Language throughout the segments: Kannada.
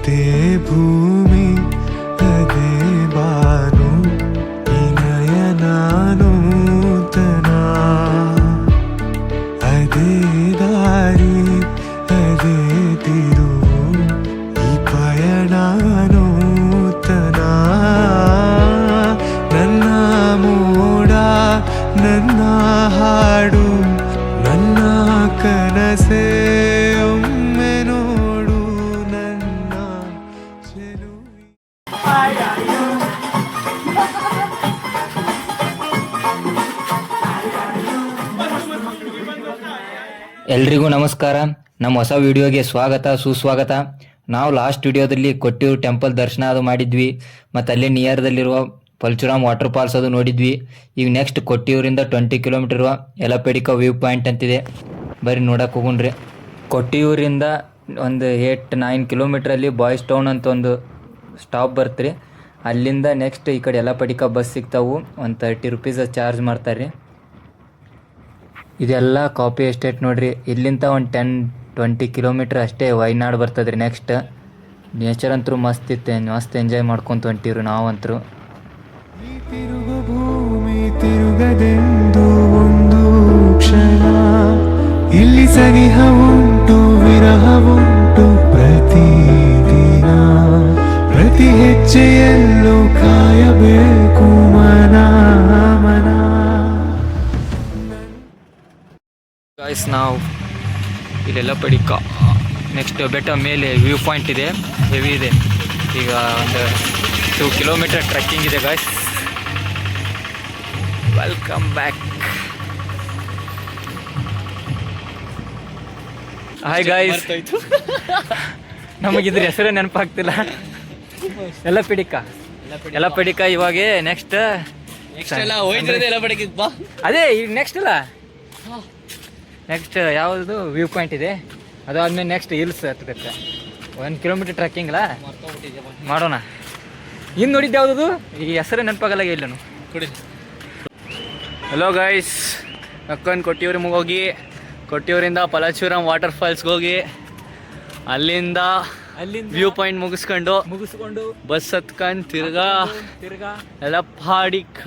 ಇದೇ ಭೂಮಿ ಅದೇ ಬಾನು ಈ ನಯನ ನೂತನ ಅದೇ ದಾರಿ ಅದೇ ತಿರುವು ಈ ಪಯಣ ನೂತನ ನನ್ನ ಮೋಡ ನನ್ನ ಹಾಡು ನನ್ನ ಕನಸೇ ಒಮ್ಮೆ ನೋಡು ನನ್ನ ಚೆಲುವಿ. ಎಲ್ರಿಗೂ ನಮಸ್ಕಾರ. ನಮ್ಮ ಹೊಸ ವಿಡಿಯೋಗೆ ಸ್ವಾಗತ ಸುಸ್ವಾಗತ. ನಾವು ಲಾಸ್ಟ್ ವಿಡಿಯೋದಲ್ಲಿ ಕೊಟ್ಟಿಯೂರು ಟೆಂಪಲ್ ದರ್ಶನ ಅದು ಮಾಡಿದ್ವಿ, ಮತ್ತು ಅಲ್ಲೇ ನಿಯರ್ದಲ್ಲಿರುವ ಪರಶುರಾಮ್ ವಾಟರ್ ಫಾಲ್ಸ್ ಅದು ನೋಡಿದ್ವಿ. ಈಗ ನೆಕ್ಸ್ಟ್ ಕೊಟ್ಟಿಯೂರಿಂದ 20 ಕಿಲೋಮೀಟರ್ ಇರುವ ಯಲಪಡಿಕ ವ್ಯೂ ಪಾಯಿಂಟ್ ಅಂತಿದೆ, ಬರೀ ನೋಡಕ್ಕೆ ಹೋಗೋಣ್ರಿ. ಕೊಟ್ಟಿಯೂರಿಂದ ಒಂದು 8-9 ಕಿಲೋಮೀಟ್ರಲ್ಲಿ ಬಾಯ್ಸ್ ಟೌನ್ ಅಂತ ಒಂದು ಸ್ಟಾಪ್ ಬರ್ತ್ರಿ. ಅಲ್ಲಿಂದ ನೆಕ್ಸ್ಟ್ ಈ ಕಡೆ ಯಲಪಡಿಕ ಬಸ್ ಸಿಗ್ತಾವು, ಒಂದು 30 ರೂಪೀಸ್ ಚಾರ್ಜ್ ಮಾಡ್ತಾರೆ ರೀ. ಇದೆಲ್ಲ ಕಾಫಿ ಎಸ್ಟೇಟ್ ನೋಡ್ರಿ. ಇಲ್ಲಿಂದ ಒಂದು 10-20 ಕಿಲೋಮೀಟ್ರ್ ಅಷ್ಟೇ ವೈನಾಡ್ ಬರ್ತದೆ ರೀ. ನೆಕ್ಸ್ಟ್ ನೇಚರ್ ಅಂತೂ ಮಸ್ತ್ ಇತ್ತು, ಮಸ್ತ್ ಎಂಜಾಯ್ ಮಾಡ್ಕೊಂತ ಹೊಂಟೀವ್ರಿ ನಾವಂತರೂ. ತಿರುಗು ಭೂಮಿ ತಿರುಗದೆಂದು ಒಂದು ಕ್ಷಣ, ಇಲ್ಲಿ ಸನಿಹವುಂಟು ವಿರಹವುಂಟು ಪ್ರತಿದಿನ, ಪ್ರತಿ ಹೆಜ್ಜೆಯಲ್ಲೂ ಕಾಯಬೇಕು ಮನ ಮನ. ಗಾಯ್ಸ್, ನಾವು ಇಲ್ಲೆಲ್ಲ ಪಡಿಕ ನೆಕ್ಸ್ಟ್ ಬೆಟ್ಟ ಮೇಲೆ ವ್ಯೂ ಪಾಯಿಂಟ್ ಇದೆ, ಹೆವಿ ಇದೆ. ಈಗ ಒಂದು 2 ಕಿಲೋಮೀಟರ್ ಟ್ರೆಕ್ಕಿಂಗ್ ಇದೆ guys. Welcome back. Hi guys, ನಮಗಿದ್ರ ಹೆಸರೇ ನೆನಪಾಗ್ತಿಲ್ಲ. ಎಲ್ಲ ಪಡಿಕ ಇವಾಗ ನೆಕ್ಸ್ಟ್ ಅದೇ ಈಗ ನೆಕ್ಸ್ಟ್ ಅಲ್ಲ, ನೆಕ್ಸ್ಟ್ ಯಾವುದು ವ್ಯೂ ಪಾಯಿಂಟ್ ಇದೆ, ಅದಾದ್ಮೇಲೆ ನೆಕ್ಸ್ಟ್ ಹಿಲ್ಸ್ ಹತ್ತಬೇಕು. 1 ಕಿಲೋಮೀಟರ್ ಟ್ರೆಕ್ಕಿಂಗ್ ಅಲ್ಲ, ಮಾಡೋಣ. ಇನ್ನು ನೋಡಿದ್ದು ಯಾವುದದು ಈ ಹೆಸರೇ ನೆನಪಾಗಲ್ಲ ಇಲ್ಲನು. ಹಲೋ ಗೈಸ್, ಅಕ್ಕನ್ ಕೊಟ್ಟಿಯೂರಿಗೆ ಹೋಗಿ ಕೊಟ್ಟಿಯೂರಿಂದ ಪರಶುರಾಮ್ ವಾಟರ್ ಫಾಲ್ಸ್ಗೆ ಹೋಗಿ ಅಲ್ಲಿಂದ ವ್ಯೂ ಪಾಯಿಂಟ್ ಮುಗಿಸ್ಕೊಂಡು ಬಸ್ ಹತ್ಕೊಂಡು ತಿರ್ಗಾ ಯಲಪಡಿಕ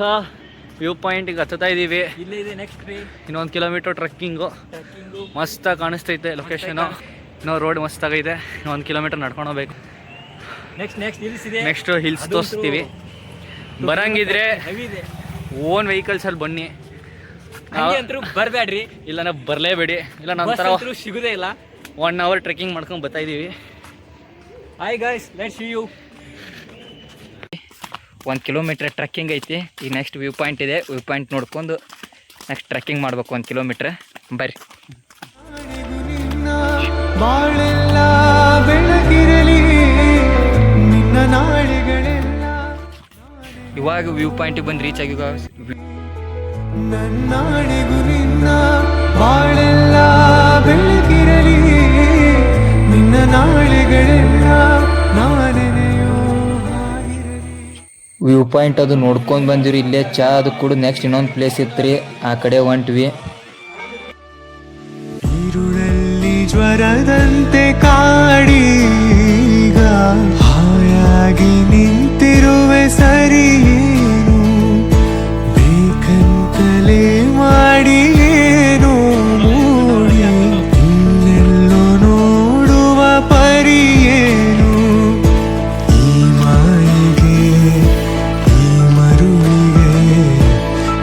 ವ್ಯೂ ಪಾಯಿಂಟಿಗೆ ಹತ್ತಾ ಇದ್ದೀವಿ. ಇಲ್ಲೇ ಇದೆ ನೆಕ್ಸ್ಟ್ ಇನ್ನೊಂದು ಕಿಲೋಮೀಟರ್ ಟ್ರೆಕ್ಕಿಂಗು. ಮಸ್ತಾಗಿ ಕಾಣಿಸ್ತೈತೆ ಲೊಕೇಶನು. ಇನ್ನೂ ರೋಡ್ ಮಸ್ತಾಗೈತೆ. 1 ಕಿಲೋಮೀಟರ್ ನಡ್ಕೊಂಡು ಹೋಗ್ಬೇಕು. ನೆಕ್ಸ್ಟ್ ಹಿಲ್ಸ್ ತೋರಿಸ್ತೀವಿ. ಬರಂಗಿದ್ರೆ ಓನ್ ವೆಹಿಕಲ್ಸಲ್ಲಿ ಬನ್ನಿ, ಬರಬೇಡ್ರಿ. ಇಲ್ಲ ನಾವು ಬರಲೇಬೇಡಿ, ಇಲ್ಲ ನಂತರ ಸಿಗೋದೇ ಇಲ್ಲ. 1 ಅವರ್ ಟ್ರೆಕ್ಕಿಂಗ್ ಮಾಡ್ಕೊಂಡು ಬರ್ತಾ ಇದ್ದೀವಿ. Hi guys, let's see you. 1 kilometre trekking ಐತಿ. ಈಗ ನೆಕ್ಸ್ಟ್ ವ್ಯೂ ಪಾಯಿಂಟ್ ಇದೆ, ವ್ಯೂ ಪಾಯಿಂಟ್ ನೋಡ್ಕೊಂಡು ನೆಕ್ಸ್ಟ್ ಟ್ರೆಕ್ಕಿಂಗ್ ಮಾಡ್ಬೇಕು 1 ಕಿಲೋಮೀಟ್ರ್. ಬರ್ರಿ. ಬಾಳೆಲ್ಲ ಬೆಳಗಿರಲಿ ನಿನ್ನ ನಾಳೆಗಳೆಲ್ಲ. ಇವಾಗ ವ್ಯೂ ಪಾಯಿಂಟಿಗೆ ಬಂದು ರೀಚ್ ಆಗಿ ನನ್ನಾಣೆಗೂ ನಿನ್ನ ಬಾಳೆಲ್ಲ ಬೆಳಗಿರಲಿ ನಿನ್ನ ನಾಳೆಗಳೆಲ್ಲ ನಾನೆನೆಯೋ ಹಾಗಿರಲಿ. ವ್ಯೂ ಪಾಯಿಂಟ್ ಅದು ನೋಡ್ಕೊಂಡು ಬಂದಿರಿ. ಇಲ್ಲೇ ಚಾ ಅದು ಕೂಡ ನೆಕ್ಸ್ಟ್ ಇನ್ನೊಂದು ಪ್ಲೇಸ್ ಇತ್ತು ರೀ, ಆ ಕಡೆ ಹೊಂಟ್ವಿ. ಈರುಳಲ್ಲಿ ಜ್ವರದಂತೆ ಕಾಡೀಗ ಹಾಯಾಗಿ ನಿಂತಿರುವೆ ಸರಿಯೇನು, ಬೇಕಂತಲೇ ಮಾಡಿ ಏನೋ ಮೂಡಿ ಇನ್ನೆಲ್ಲೋ ನೋಡುವ ಪರಿಯೇನು. ಈ ಮಾಯಿಗೆ ಈ ಮರುಳಿಗೆ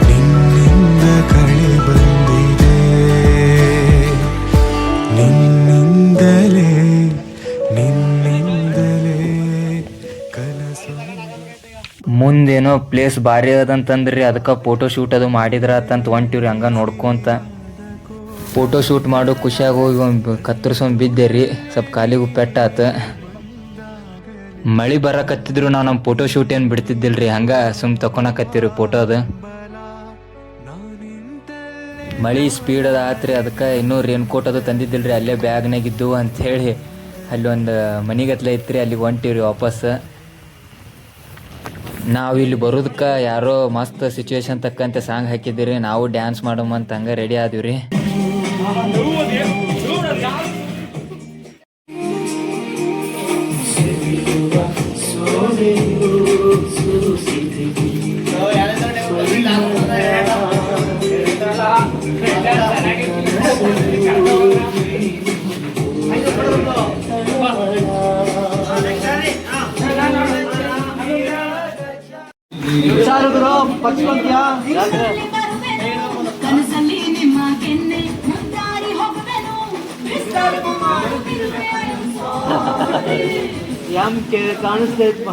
ನಿನ್ನಿಂದ ಕಳೆ ಬಂದಿದೆ, ನಿನ್ನಿಂದಲೇ ಕನಸು. ಮುಂದೇನೋ ಪ್ಲೇಸ್ ಭಾರಿ ಅದಂತಂದ್ರಿ, ಅದಕ್ಕೆ ಫೋಟೋ ಶೂಟ್ ಅದು ಮಾಡಿದ್ರ ಅಂತಂತ ಹೊಂಟಿವ್ರಿ. ಹಂಗೆ ನೋಡ್ಕೊಂತ ಫೋಟೋ ಶೂಟ್ ಮಾಡೋ ಖುಷಿಯಾಗಿ ಹೋಗಿ ಒಂದು ಕತ್ತರಿಸೊಂದು ಬಿದ್ದೆ ರೀ, ಸ್ವಲ್ಪ ಕಾಲಿಗೂ ಪೆಟ್ಟಾತ. ಮಳೆ ಬರಕತ್ತಿದ್ರು ನಾವು ನಮ್ಮ ಫೋಟೋ ಶೂಟ್ ಏನು ಬಿಡ್ತಿದ್ದಿಲ್ರಿ, ಹಂಗೆ ಸುಮ್ ತಕೊಳಕತ್ತೀವಿ ಫೋಟೋ ಅದು. ಮಳೆ ಸ್ಪೀಡ್ ಅದು ಆತ್ರಿ, ಅದಕ್ಕೆ ಇನ್ನೂ ರೇನ್ ಕೋಟ್ ಅದು ತಂದಿದ್ದಿಲ್ರಿ, ಅಲ್ಲೇ ಬ್ಯಾಗ್ನಾಗಿದ್ದು ಅಂಥೇಳಿ ಅಲ್ಲಿ ಒಂದು ಮನಿಗತ್ಲೆ ಇತ್ತು ರೀ, ಅಲ್ಲಿಗೆ ಹೊಂಟಿವ್ರಿ ವಾಪಸ್. ನಾವು ಇಲ್ಲಿ ಬರೋದಕ್ಕೆ ಯಾರೋ ಮಸ್ತ್ ಸಿಚುವೇಶನ್ ತಕ್ಕಂತೆ ಸಾಂಗ್ ಹಾಕಿದ್ದೀರಿ, ನಾವು ಡ್ಯಾನ್ಸ್ ಮಾಡೋಮಂತ ಹಂಗೆ ರೆಡಿ ಆದಿವಿ ರೀ. ಕನಸಲ್ಲಿ ನಿಮ್ಮ ಕೆನ್ನೆ ಮುದ್ದಾಡಿ ಹೋಗುವೆನು ಕಾಣಿಸ್ತಾ ಇತ್ತು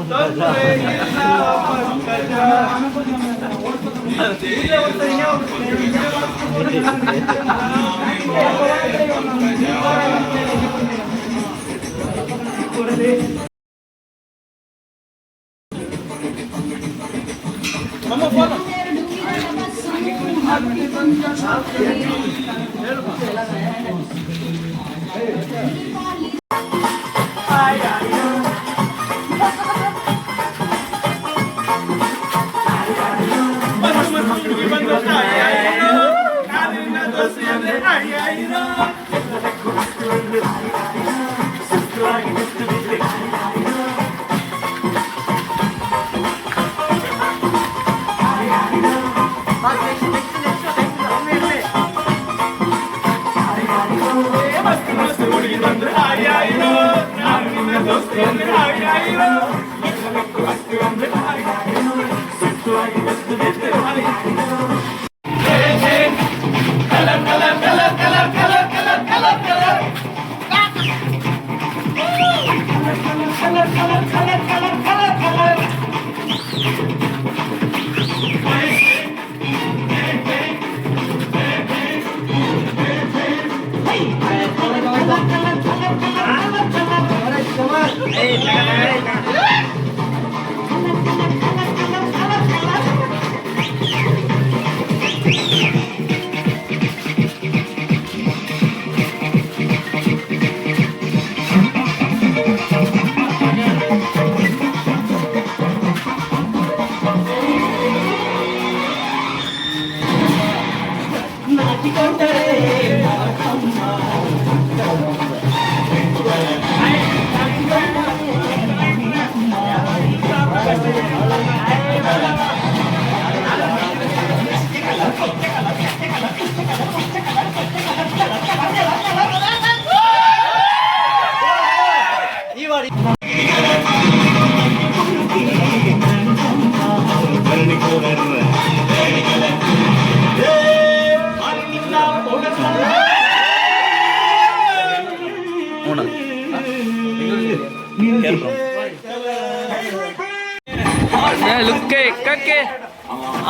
ಲುಕ್ಕೆ ಕಕ್ಕೆ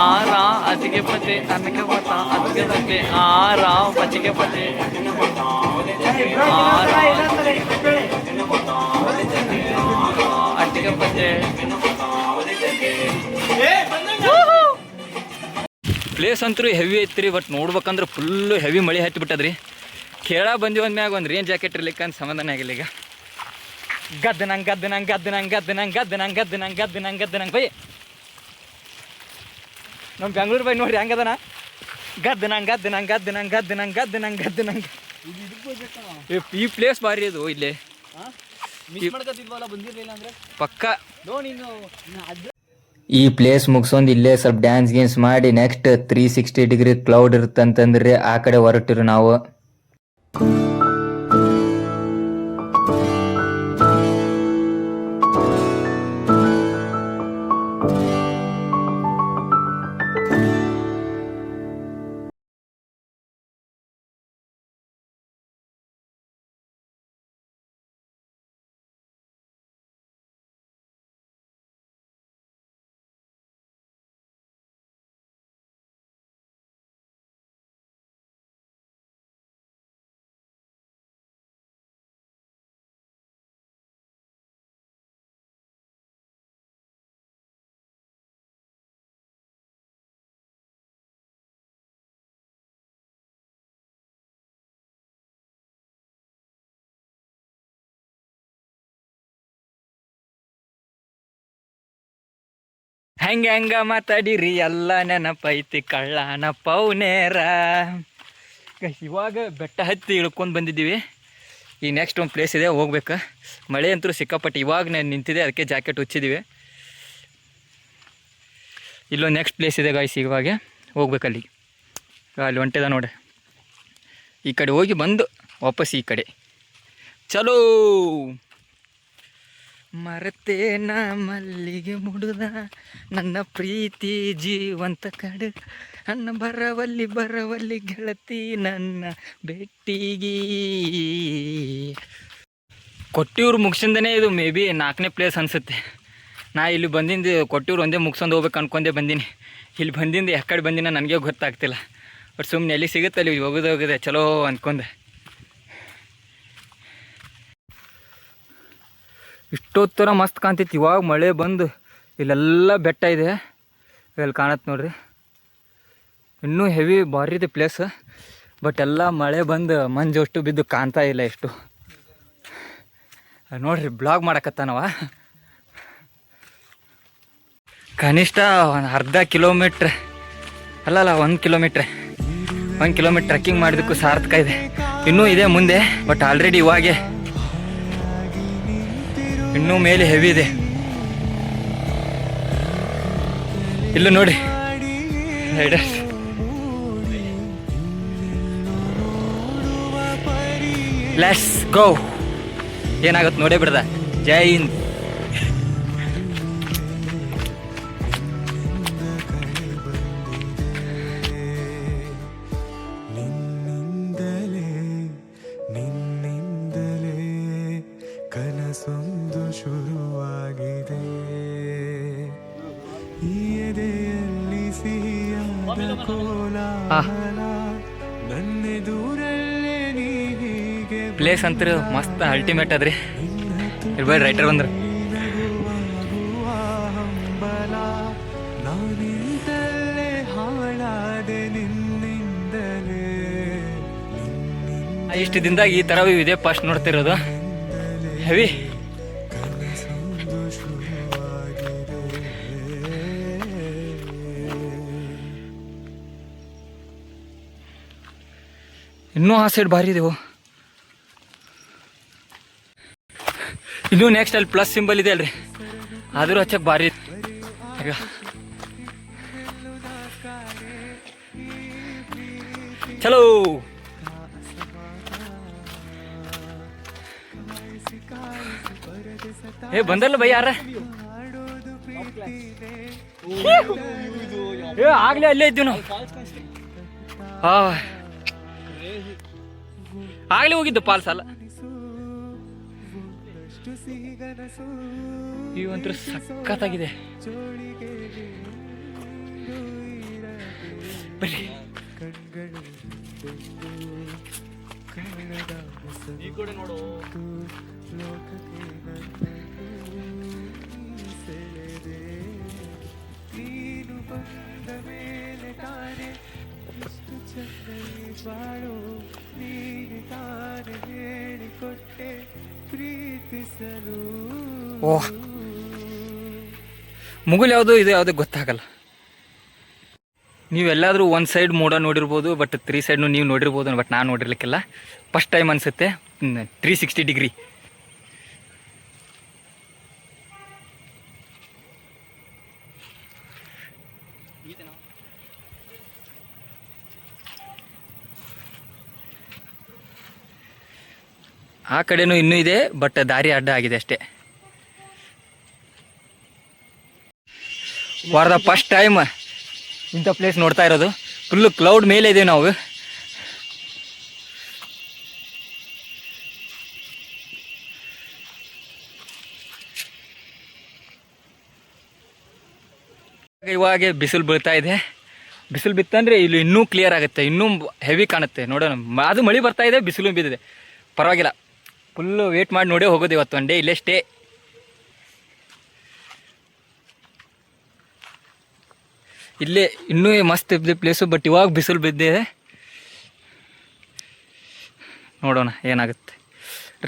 ಆರ ಅತಿಗೆ ಪತೆ ಅನ್ನಕ್ಕೆ ಪತ ಅದಕ್ಕೆ ಪತೆ ಆರ ಪಚಿಗೆ ಪತೆ ಆರ ಅಟ್ಟಿಗೆ ಪತೆ ಪ್ಲೇಸ್ ಅಂತೂ ಹೆವಿ ಐತ್ರಿ ಬಟ್ ನೋಡ್ಬೇಕಂದ್ರೆ ಫುಲ್ಲು ಹೆವಿ ಮಳೆ ಹತ್ತಿ ಬಿಟ್ಟದ್ರಿ ಕೇಳ ಬಂದಿವಿ ಅಂದ್ಮ್ಯಾಗ ಒಂದು ರೇನ್ ಜಾಕೆಟ್ ಇರ್ಲಿಕ್ಕೆ ಅಂತ ಸಮಾಧಾನ ಆಗಿಲ್ಲ ಈಗ ಗದ್ದ ನಂಗೆ ಬೈ ನಮ್ಮ ಬೆಂಗ್ಳೂರು ಬೈ ನೋಡ್ರಿ ಹೆಂಗದನ ಗದ್ದ ನಂಗೆ ಈ ಪ್ಲೇಸ್ ಭಾರಿ ಅದು ಇಲ್ಲಿ ಪಕ್ಕ ಈ ಪ್ಲೇಸ್ ಮುಗಿಸೊಂದು ಇಲ್ಲೇ ಸ್ವಲ್ಪ ಡ್ಯಾನ್ಸ್ ಗೀನ್ಸ್ ಮಾಡಿ ನೆಕ್ಸ್ಟ್ 360 ಡಿಗ್ರಿ ಕ್ಲೌಡ್ ಇರುತ್ತಂತಂದ್ರೆ ಆ ಕಡೆ ಹೊರಟಿರು ನಾವು. ಹೆಂಗ ಮಾತಾಡಿರಿ ಎಲ್ಲ ನೆನಪೈತಿ ಕಳ್ಳನ ಪೌನೇರ. ಇವಾಗ ಬೆಟ್ಟ ಹತ್ತಿ ಇಳ್ಕೊಂಡು ಬಂದಿದ್ದೀವಿ. ಈಗ ನೆಕ್ಸ್ಟ್ ಒಂದು ಪ್ಲೇಸ್ ಇದೆ, ಹೋಗ್ಬೇಕು. ಮಳೆ ಅಂತೂ ಸಿಕ್ಕಾಪಟ್ಟೆ ಇವಾಗ ನಿಂತಿದೆ, ಅದಕ್ಕೆ ಜಾಕೆಟ್ ಹುಚ್ಚಿದ್ದೀವಿ. ಇಲ್ಲೊಂದು ನೆಕ್ಸ್ಟ್ ಪ್ಲೇಸ್ ಇದೆ ಗಾಯ್ಸ್, ಇವಾಗ ಹೋಗ್ಬೇಕು ಅಲ್ಲಿಗೆ. ಅಲ್ಲಿ ಹೊಂಟಿದ ನೋಡಿ, ಈ ಕಡೆ ಹೋಗಿ ಬಂದು ವಾಪಸ್ ಈ ಕಡೆ ಚಲೋ. ಮರೆತೇನ ಮಲ್ಲಿಗೆ ಮುಡುದ ನನ್ನ ಪ್ರೀತಿ ಜೀವಂತ ಕಡು ನನ್ನ ಬರವಲ್ಲಿ ಗೆಳತಿ ನನ್ನ ಭೇಟಿಗೆ. ಕೊಟ್ಟಿಯೂರು ಮುಗಿಸಿಂದನೇ ಇದು ಮೇ ಬಿ 4ನೇ ಪ್ಲೇಸ್ ಅನಿಸುತ್ತೆ. ನಾ ಇಲ್ಲಿ ಬಂದಿಂದ ಕೊಟ್ಟಿಯೂರು ಒಂದೇ ಮುಗಿಸ್ಕೊಂಡು ಹೋಗ್ಬೇಕು ಅನ್ಕೊಂಡೆ ಬಂದೀನಿ. ಇಲ್ಲಿ ಬಂದಿಂದ ಯಾಕಡೆ ಬಂದಿನ ನನಗೆ ಗೊತ್ತಾಗ್ತಿಲ್ಲ. ಬಟ್ ಸುಮ್ಮನೆ ಎಲ್ಲಿ ಸಿಗುತ್ತೆ ಅಲ್ಲಿ ಹೋಗೋದೆ ಚಲೋ ಅಂದ್ಕೊಂಡೆ. ಇಷ್ಟೊತ್ತರ ಮಸ್ತ್ ಕಾಣ್ತೈತಿ. ಇವಾಗ ಮಳೆ ಬಂದು ಇಲ್ಲೆಲ್ಲ ಬೆಟ್ಟ ಇದೆ, ಇಲ್ಲಿ ಕಾಣತ್ತೆ ನೋಡ್ರಿ. ಇನ್ನೂ ಹೆವಿ ಭಾರಿ ಇದೆ ಪ್ಲೇಸ್. ಬಟ್ ಎಲ್ಲ ಮಳೆ ಬಂದು ಮಂಜು ಅಷ್ಟು ಬಿದ್ದು ಕಾಣ್ತಾ ಇಲ್ಲ ಎಷ್ಟು. ನೋಡ್ರಿ ಬ್ಲಾಗ್ ಮಾಡಕತ್ತಾನವ. ಕನಿಷ್ಠ ಒಂದು ಅರ್ಧ ಕಿಲೋಮೀಟ್ರ್ ಅಲ್ಲಲ್ಲ 1 ಕಿಲೋಮೀಟ್ರ್ ಟ್ರೆಕ್ಕಿಂಗ್ ಮಾಡಿದಕ್ಕೂ ಸಾರ್ಥಕ ಇದೆ. ಇನ್ನೂ ಇದೆ ಮುಂದೆ, ಬಟ್ ಆಲ್ರೆಡಿ ಇವಾಗೆ ಇನ್ನೂ ಮೇಲೆ ಹೆವಿ ಇದೆ. ಇಲ್ಲೂ ನೋಡಿ ರೈಡರ್ಸ್. Let's go. ಏನಾಗುತ್ತೆ ನೋಡೇ ಬಿಡ್ದ. ಜೈ ಹಿಂದ್. ನಿನ್ನಿಂದಲೇ ಕನಸೊಂದು ಶುರುವಾಗಿದೆ. ಈ ಎದೆಯಲ್ಲಿ ಸಿಹಿಯಾದ ಕೋಲಾಹಲ ನನ್ನೆದುರಲ್ಲೇ ನೀ ಹೀಗೆ ಪ್ಲೇಸ್ ಅಂತೂ ಮಸ್ತ್ ಅಲ್ಟಿಮೇಟ್ ಅದ್ರಿ. ಇರ್ಬೇಡಿ ರೈಟರ್ ಬಂದ್ರು. ಹಂಬಲ ನಾನಿಂದಲೇ ಹಾಳಾದೆ ನಿನ್ನಿಂದಲೇ. ಇಷ್ಟು ದಿನದಾಗ ಈ ಥರ ಇದೇ ಫಸ್ಟ್ ನೋಡ್ತಿರೋದು. ಹೆವಿ. ಇನ್ನೂ ಆ ಸೈಡ್ ಭಾರಿ ಇದೆವು. ಇನ್ನೂ ನೆಕ್ಸ್ಟ್ ಅಲ್ಲಿ ಪ್ಲಸ್ ಸಿಂಬಲ್ ಇದೆ ಅಲ್ರಿ, ಆದರೂ ಹಚ್ಚಕ್ಕೆ ಭಾರಿ ಈಗ. ಚಲೋ. ಏ ಬಂದಲ್ಲ ಬೈ ಯಾರ. ಏ ಆಗ್ಲೇ ಅಲ್ಲೇ ಇದ್ದೀವಿ ನಾವು. ಆಗ್ಲೇ ಹೋಗಿದ್ದು ಪಾಲ್ಸ್ ಅಲ್ಲ. ಇವಂತೂ ಸಖತ್ತಾಗಿದೆ. ಬರ್ರಿ. ಓಹ್, ಮುಗುಲ್ ಯಾವುದು ಇದು ಯಾವುದು ಗೊತ್ತಾಗಲ್ಲ. ನೀವೆಲ್ಲಾದರೂ ಒಂದು ಸೈಡ್ ಮೋಡ ನೋಡಿರ್ಬೋದು, ಬಟ್ 3 ಸೈಡ್ನು ನೀವು ನೋಡಿರ್ಬೋದು. ಬಟ್ ನಾನು ನೋಡಿರ್ಲಿಕ್ಕಿಲ್ಲ, ಫಸ್ಟ್ ಟೈಮ್ ಅನಿಸುತ್ತೆ. 360 ಡಿಗ್ರಿ. ಆ ಕಡೆನೂ ಇನ್ನೂ ಇದೆ, ಬಟ್ ದಾರಿ ಅಡ್ಡ ಆಗಿದೆ ಅಷ್ಟೇ. ಫಾರ್ ದ ಫಸ್ಟ್ ಟೈಮ್ ಇಂಥ ಪ್ಲೇಸ್ ನೋಡ್ತಾ ಇರೋದು. ಫುಲ್ಲು ಕ್ಲೌಡ್ ಮೇಲೆ ಇದೀವಿ ನಾವು. ಇವಾಗ ಬಿಸಿಲು ಬೀಳ್ತಾ ಇದೆ. ಬಿಸಿಲು ಬಿತ್ತಂದರೆ ಇಲ್ಲಿ ಇನ್ನೂ ಕ್ಲಿಯರ್ ಆಗುತ್ತೆ, ಇನ್ನೂ ಹೆವಿ ಕಾಣುತ್ತೆ. ನೋಡೋಣ, ಅದು ಮಳೆ ಬರ್ತಾ ಇದೆ, ಬಿಸಿಲು ಬಿದ್ದಿದೆ, ಪರವಾಗಿಲ್ಲ. ಫುಲ್ಲು ವೇಟ್ ಮಾಡಿ ನೋಡೇ ಹೋಗೋದು ಇವತ್ತು ಒನ್ ಡೇ ಇಲ್ಲೇ ಸ್ಟೇ. ಇಲ್ಲೇ ಇನ್ನೂ ಮಸ್ತ್ ಇದ್ದ ಪ್ಲೇಸು, ಬಟ್ ಇವಾಗ ಬಿಸಿಲು ಬಿದ್ದಿದೆ. ನೋಡೋಣ ಏನಾಗುತ್ತೆ.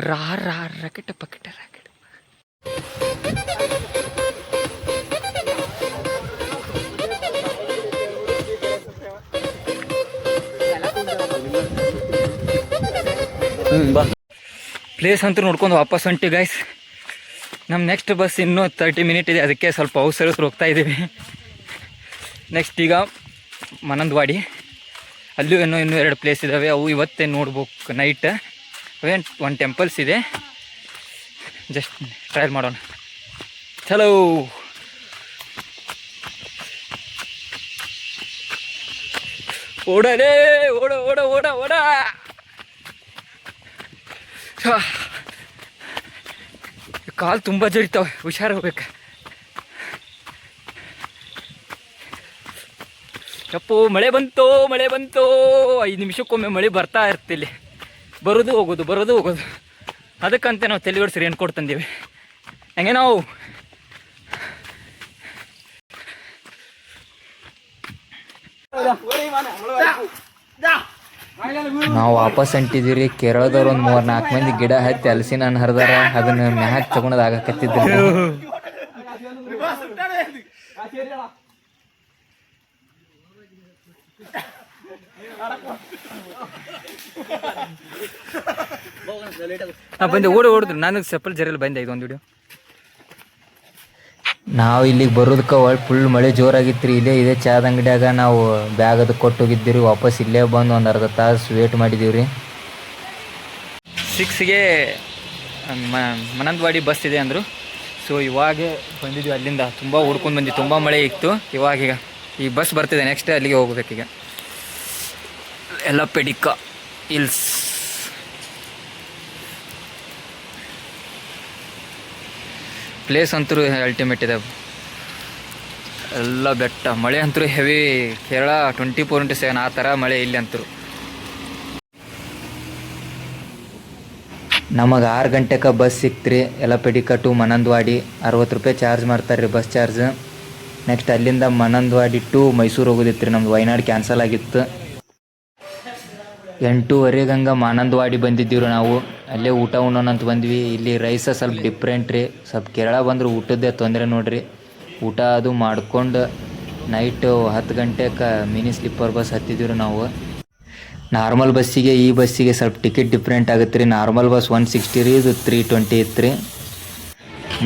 Rocket pocket rocket. ಬಾ. ಪ್ಲೇಸ್ ಅಂತೂ ನೋಡ್ಕೊಂಡು ವಾಪಸ್ ಹೊಂಟಿ ಗೈಸ್. ನಮ್ಮ ನೆಕ್ಸ್ಟ್ ಬಸ್ ಇನ್ನೂ 30 ಮಿನಿಟ್ ಇದೆ, ಅದಕ್ಕೆ ಸ್ವಲ್ಪ ಅವಸರ ಹೋಗ್ತಾ ಇದ್ದೀವಿ. ನೆಕ್ಸ್ಟ್ ಈಗ ಮನಂದವಾಡಿ, ಅಲ್ಲೂ ಇನ್ನೂ 2 ಪ್ಲೇಸ್ ಇದ್ದಾವೆ. ಅವು ಇವತ್ತೇ ನೋಡ್ಬೇಕು ನೈಟ್. ಒಂದು ಟೆಂಪಲ್ಸ್ ಇದೆ. ಜಸ್ಟ್ ಟ್ರಯಲ್ ಮಾಡೋಣ. ಚಲೋ ಓಡಲೇ ಓಡ ಓಡ ಓಡ ಓಡ. ಕಾಲು ತುಂಬ ಜರಿತಾವೆ, ಹುಷಾರಾಗ್ಬೇಕು. ಯಪ್ಪೋ ಮಳೆ ಬಂತು, ಮಳೆ ಬಂತು. 5 ನಿಮಿಷಕ್ಕೊಮ್ಮೆ ಮಳೆ ಬರ್ತಾ ಇರ್ತಿಲ್ಲಿ, ಬರೋದು ಹೋಗೋದು ಬರೋದು ಹೋಗೋದು. ಅದಕ್ಕಂತೆ ನಾವು ತಲೆ ಓಡಿಸಿ ರೇನ್ ಕೋಟ್ ತಂದೀವಿ. ಹಂಗೆ ನಾವು ವಾಪಸ್ ಹೊಂಟಿದ್ದೀವಿ ರೀ. ಕೇರಳದವ್ರು ಒಂದು 3-4 ಮಂದಿ ಗಿಡ ಹತ್ತಿ ಹಲಸಿನ ಹಣ್ಣು ಹರಿದಾರ, ಅದನ್ನ ಮ್ಯಾಕ್ ತಗೊಂಡದ್ ಆಗಕತ್ತಿದ್ರು. ಬಂದೆ ಓಡಿದ್ರು. ನನಗೆ ಸೆಪ್ಪಲ್ ಜರಲ್ಲಿ ಬಂದೆ ಇದೊಂದು ವಿಡಿಯೋ. ನಾವು ಇಲ್ಲಿಗೆ ಬರೋದಕ್ಕೆ ಫುಲ್ ಮಳೆ ಜೋರಾಗಿತ್ತು ರೀ. ಇದೇ ಚಾದ ಅಂಗಡಿಯಾಗ ನಾವು ಬ್ಯಾಗ್ ಅದು ಕೊಟ್ಟು ಹೋಗಿದ್ದೀವಿ. ವಾಪಸ್ ಇಲ್ಲೇ ಬಂದು ಒಂದು ಅರ್ಧ ತಾಸು ವೇಟ್ ಮಾಡಿದ್ದೀವಿ ರೀ. 6ಗೆ ಮನಂದವಾಡಿ ಬಸ್ ಇದೆ ಅಂದರು. ಸೊ ಇವಾಗ ಬಂದಿದ್ವಿ ಅಲ್ಲಿಂದ. ತುಂಬ ಹುಡ್ಕೊಂಡು ಬಂದ್ವಿ, ತುಂಬ ಮಳೆ ಇತ್ತು. ಇವಾಗೀಗ ಈ ಬಸ್ ಬರ್ತಿದೆ, ನೆಕ್ಸ್ಟ್ ಅಲ್ಲಿಗೆ ಹೋಗ್ಬೇಕೀಗ. ಯಲಪೆಡಿಕ ಹಿಲ್ಸ್. ಪ್ಲೇಸ್ ಅಂತೂ ಅಲ್ಟಿಮೇಟ್ ಇದೆ. ಎಲ್ಲ ಬೆಟ್ಟ, ಮಳೆ ಅಂತೂ ಹೆವಿ. ಕೇರಳ 24/7 ಆ ಥರ ಮಳೆ ಇಲ್ಲಿ ಅಂತೂ. ನಮಗೆ 6 ಗಂಟೆಗೆ ಬಸ್ ಸಿಕ್ತು ರೀ. ಯಲಪೆಡಿಕ ಟು ಮನಂದವಾಡಿ 60 ರೂಪಾಯಿ ಚಾರ್ಜ್ ಮಾಡ್ತಾರೆ ರೀ, ಬಸ್ ಚಾರ್ಜ್. ನೆಕ್ಸ್ಟ್ ಅಲ್ಲಿಂದ ಮನಂದವಾಡಿ ಟು ಮೈಸೂರು ಹೋಗೋದಿತ್ತು ರೀ. ನಮ್ದು ವಯನಾಡ್ ಕ್ಯಾನ್ಸಲ್ ಆಗಿತ್ತು. 8:30 ಹಂಗೆ ಮಾನಂದವಾಡಿ ಬಂದಿದ್ದೀವಿ ನಾವು. ಅಲ್ಲೇ ಊಟ ಉಣ್ಣೋಣ ಅಂತ ಬಂದ್ವಿ. ಇಲ್ಲಿ ರೈಸ ಸ್ವಲ್ಪ ಡಿಫ್ರೆಂಟ್ ರೀ. ಸ್ವಲ್ಪ ಕೇರಳ ಬಂದ್ರೆ ಊಟದ್ದೇ ತೊಂದರೆ ನೋಡಿರಿ. ಊಟ ಅದು ಮಾಡ್ಕೊಂಡು ನೈಟು 10 ಗಂಟೆಗೆ ಮಿನಿ ಸ್ಲಿಪ್ಪರ್ ಬಸ್ ಹತ್ತಿದ್ದೀವಿ ನಾವು. ನಾರ್ಮಲ್ ಬಸ್ಸಿಗೆ ಈ ಬಸ್ಸಿಗೆ ಸ್ವಲ್ಪ ಟಿಕೆಟ್ ಡಿಫ್ರೆಂಟ್ ಆಗುತ್ತೆ ರೀ. ನಾರ್ಮಲ್ ಬಸ್ 160 ರೀ, ಇದು 320 ಇತ್ತು ರೀ.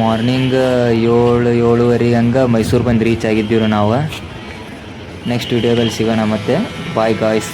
ಮಾರ್ನಿಂಗ್ 7-7:30 ಹಂಗೆ ಮೈಸೂರು ಬಂದು ರೀಚ್ ಆಗಿದ್ದೀವಿ ನಾವು. ನೆಕ್ಸ್ಟ್ ವಿಡಿಯೋದಲ್ಲಿ ಸಿಗೋಣ ಮತ್ತೆ. Bye guys.